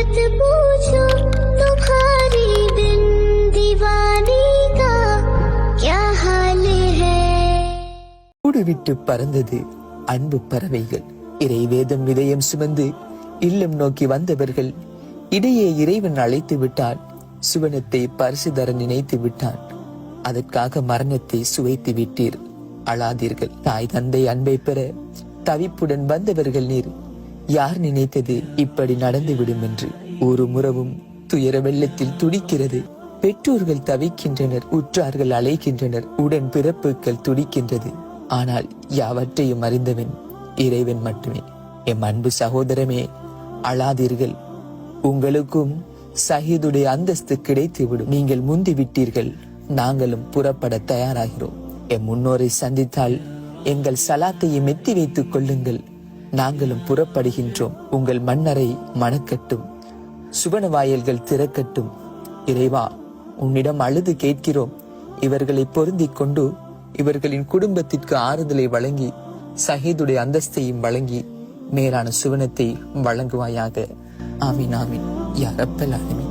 मत पूछो तुम्हारी बिन दीवानी का क्या हाल है। கூடு விட்டு பறந்தது அன்பு பறவைகள். இறை வேதம் விதயம் சுமந்து இல்லம் நோக்கி வந்தவர்கள் இடையே இறைவன் அழைத்து விட்டான். சுவனத்தை பரிசு தர நினைத்து விட்டான். அதற்காக மரணத்தை சுவைத்து விட்டீர். அழாதீர்கள். தாய் தந்தை அன்பை பெற தவிப்புடன் வந்தவர்கள் நீர். யார் நினைத்தது இப்படி நடந்துவிடும் என்று? ஒரு முறவும் துயர வெள்ளத்தில் துடிக்கிறது. பெற்றோர்கள் தவிக்கின்றனர், உற்றார்கள் அழைக்கின்றனர், உடன் பிறப்புகள் துடிக்கின்றது. ஆனால் யாவற்றையும் அறிந்தவன் இறைவன் மட்டுமே. எம் அன்பு சகோதரமே, அழாதீர்கள். உங்களுக்கும் ஷஹீதுடைய அந்தஸ்து கிடைத்துவிடும். நீங்கள் முந்தி விட்டீர்கள். நாங்களும் புறப்பட தயாராகிறோம். எம் முன்னோரை சந்தித்தால் எங்கள் சலாத்தையை மெத்தி வைத்துக் கொள்ளுங்கள். நாங்களும் புறப்படுகின்றோம். உங்கள் மன்னரை மணக்கட்டும், சுவன வாயல்கள் திறக்கட்டும். இறைவா, உன்னிடம் அழுது கேட்கிறோம். இவர்களை பொருந்திக் கொண்டு இவர்களின் குடும்பத்திற்கு ஆறுதலை வழங்கி ஷஹீதுடைய அந்தஸ்தையும் வழங்கி மேலான சுவனத்தை வழங்குவாயாக. ஆமீன் ஆமீன் யா ரப்பல் ஆலமீன்.